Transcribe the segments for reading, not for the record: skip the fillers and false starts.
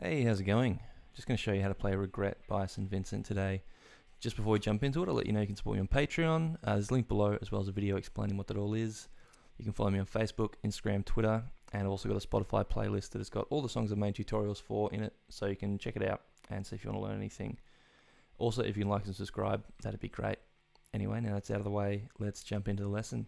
Hey, how's it going? Just going to show you how to play Regret by St. Vincent today. Just before we jump into it, I'll let you know you can support me on Patreon. There's a link below as well as a video explaining what that all is. You can follow me on Facebook, Instagram, Twitter, and I've also got a Spotify playlist that has got all the songs I've made tutorials for in it, so you can check it out and see if you want to learn anything. Also, if you can like and subscribe, that'd be great. Anyway, now that's out of the way, let's jump into the lesson.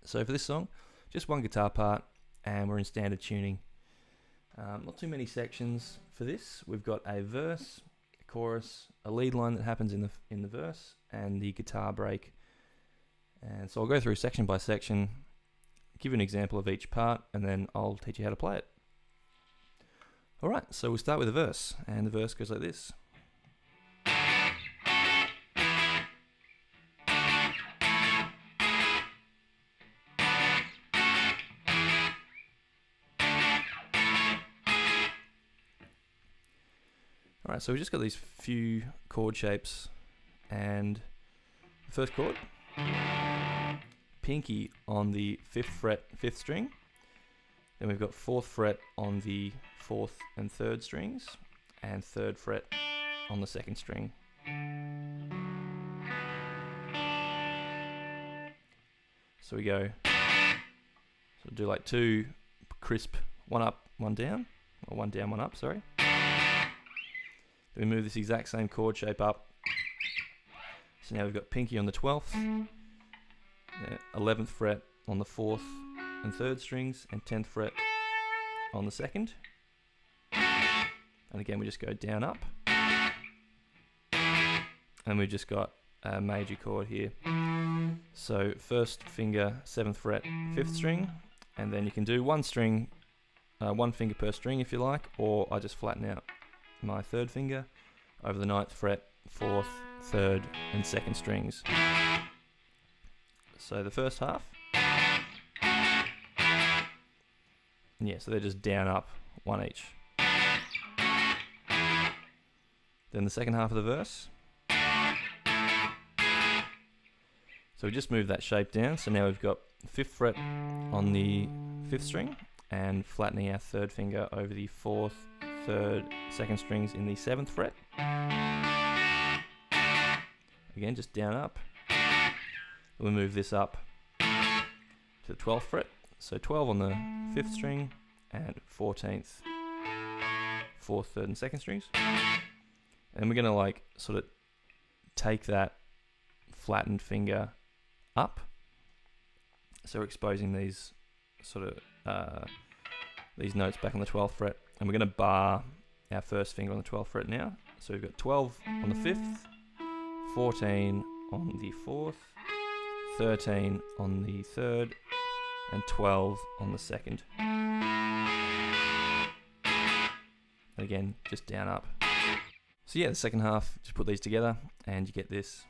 So for this song, just one guitar part, and we're in standard tuning. Not too many sections for this. We've got a verse, a chorus, a lead line that happens in the verse, and the guitar break. And so I'll go through section by section, give you an example of each part, and then I'll teach you how to play it. Alright, so we'll start with the verse, and the verse goes like this. Alright, so we've just got these few chord shapes, and the first chord, pinky on the 5th fret, 5th string. Then we've got 4th fret on the 4th and 3rd strings, and 3rd fret on the 2nd string. So we go, so we'll do like two crisp, one up, one down, or one down, one up, sorry. Then we move this exact same chord shape up. So now we've got pinky on the 12th, 11th fret on the 4th and 3rd strings, and 10th fret on the 2nd. And again we just go down, up. And we've just got a major chord here. So first finger, 7th fret, 5th string, and then you can do one string, one finger per string if you like, or I just flatten out my 3rd finger over the 9th fret, 4th, 3rd and 2nd strings. So the first half, and yeah, so they're just down, up, one each. Then the second half of the verse, so we just move that shape down, so now we've got 5th fret on the 5th string and flattening our 3rd finger over the 4th, 3rd, 2nd strings in the 7th fret. Again, just down, up. We move this up to the 12th fret. So 12 on the 5th string and 14th, 4th, 3rd and 2nd strings. And we're going to like sort of take that flattened finger up. So we're exposing these sort of these notes back on the 12th fret. And we're going to bar our first finger on the 12th fret now. So we've got 12 on the 5th, 14 on the 4th, 13 on the 3rd, and 12 on the 2nd. And again, just down, up. So yeah, the second half, just put these together and you get this.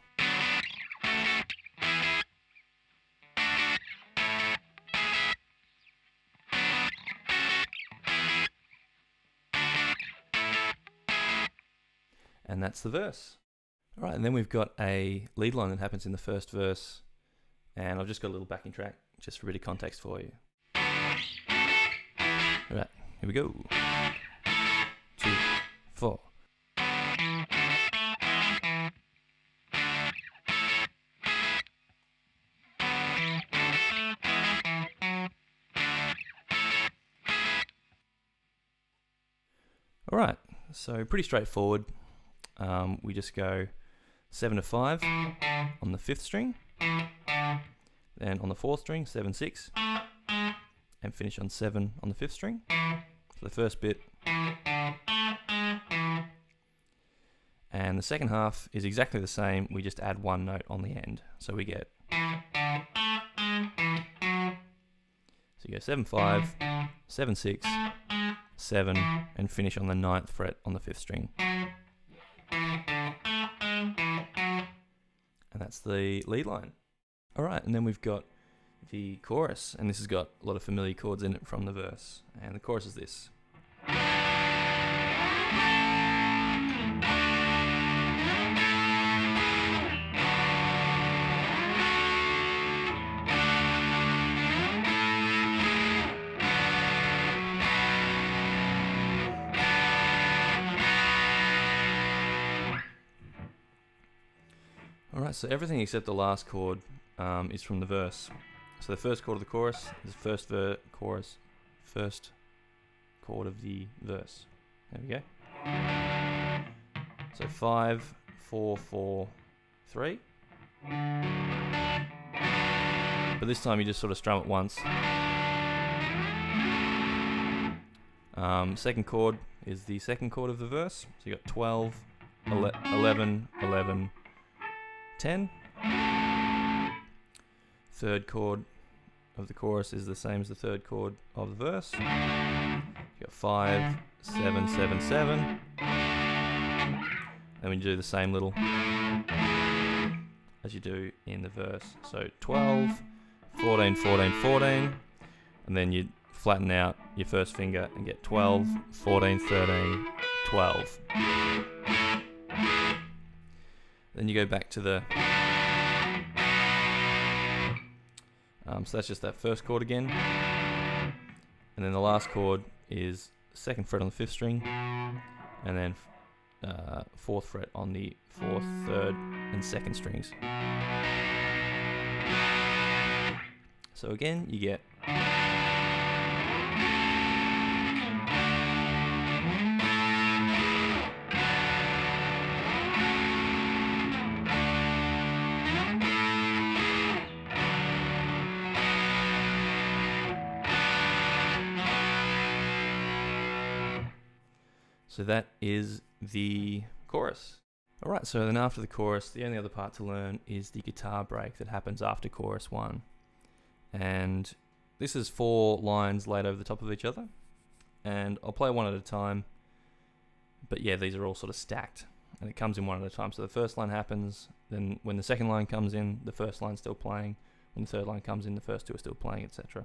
And that's the verse. Alright, and then we've got a lead line that happens in the first verse, and I've just got a little backing track just for a bit of context for you. Alright, here we go. 2, 4. Alright, so pretty straightforward. We just go 7 to 5 on the 5th string, then on the 4th string, 7, 6, and finish on 7 on the 5th string. So the first bit. And the second half is exactly the same, we just add one note on the end. So we get, so you go 7, 5, 7, 6, 7, and finish on the 9th fret on the 5th string. And that's the lead line. Alright, and then we've got the chorus, and this has got a lot of familiar chords in it from the verse. And the chorus is this. Alright, so everything except the last chord is from the verse. So the first chord of the chorus is the first chord of the verse. There we go. So 5, 4, 4, 3. But this time you just sort of strum it once. Second chord is the second chord of the verse. So you got 12, 11, 11, 10. Third chord of the chorus is the same as the third chord of the verse. You got 5, 7, 7, 7. And we do the same little as you do in the verse. So 12, 14, 14, 14. And then you flatten out your first finger and get 12, 14, 13, 12. Then you go back to the... so that's just that first chord again. And then the last chord is second fret on the 5th string. And then 4th fret on the 4th, 3rd and 2nd strings. So again, you get... So that is the chorus. Alright, so then after the chorus, the only other part to learn is the guitar break that happens after chorus 1. And this is 4 lines laid over the top of each other. And I'll play one at a time. But yeah, these are all sort of stacked. And it comes in one at a time. So the first line happens, then when the second line comes in, the first line's still playing. When the third line comes in, the first 2 are still playing, etc.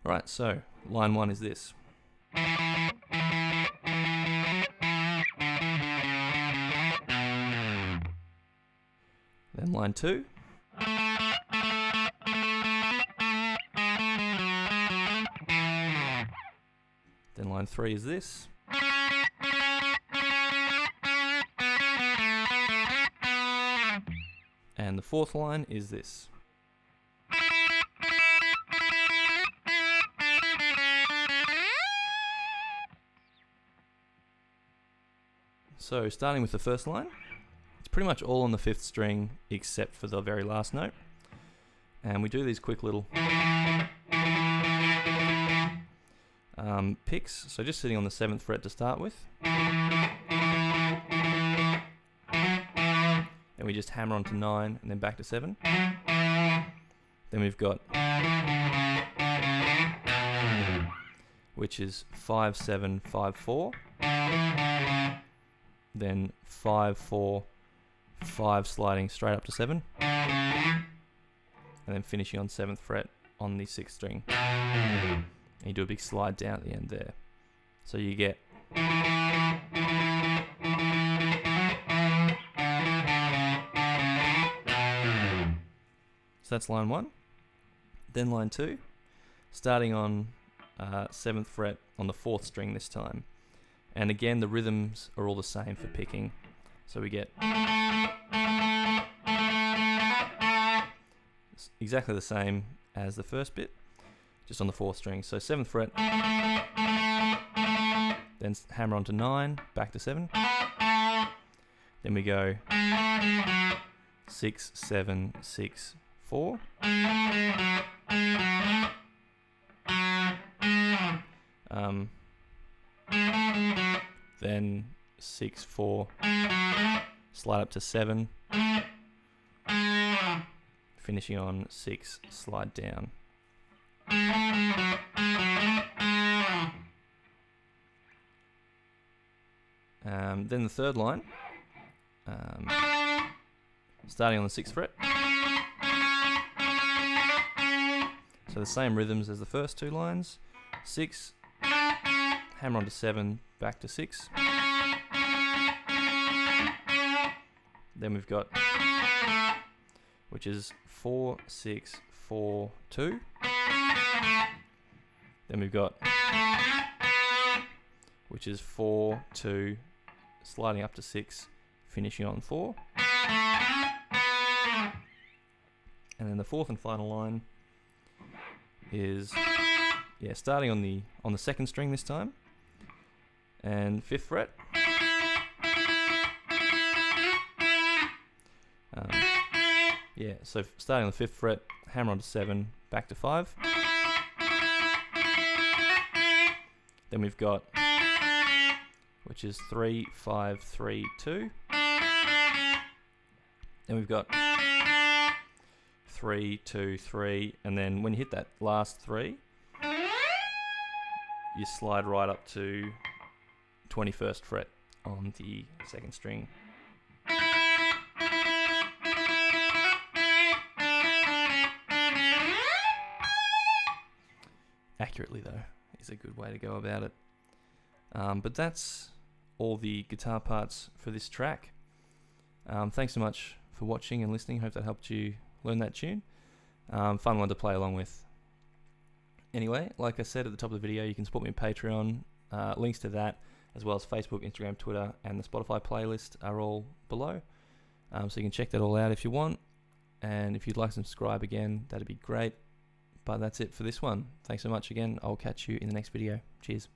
Alright, so line 1 is this. Then line 2. Then line 3 is this. And the 4th line is this. So starting with the first line, it's pretty much all on the 5th string except for the very last note. And we do these quick little picks. So just sitting on the 7th fret to start with. Then we just hammer onto 9 and then back to 7. Then we've got, which is 5, 7, 5, 4. Then 5, 4, 5 sliding straight up to 7. And then finishing on 7th fret on the 6th string. And you do a big slide down at the end there. So you get... So that's line 1. Then line 2, starting on 7th fret on the 4th string this time. And again, the rhythms are all the same for picking. So we get exactly the same as the first bit, just on the 4th string. So 7th fret, then hammer onto 9, back to 7. Then we go 6, 7, 6, 4. Then 6, 4, slide up to 7, finishing on 6, slide down. Then the third line, starting on the 6th fret. So the same rhythms as the first 2 lines. 6, hammer onto 7, back to 6. Then we've got, which is 4, 6, 4, 2. Then we've got, which is 4, 2, sliding up to 6, finishing on 4. And then the fourth and final line is starting on the second string this time, and 5th fret. So starting on the 5th fret, hammer onto 7, back to 5. Then we've got, which is 3, 5, 3, 2. Then we've got 3, 2, 3, and then when you hit that last 3, you slide right up to 21st fret on the second string. Accurately though is a good way to go about it. But that's all the guitar parts for this track. Thanks so much for watching and listening. Hope that helped you learn that tune. Fun one to play along with. Anyway, like I said at the top of the video, you can support me on Patreon. Links to that, as well as Facebook, Instagram, Twitter, and the Spotify playlist are all below. So you can check that all out if you want. And if you'd like to subscribe again, that'd be great. But that's it for this one. Thanks so much again. I'll catch you in the next video. Cheers.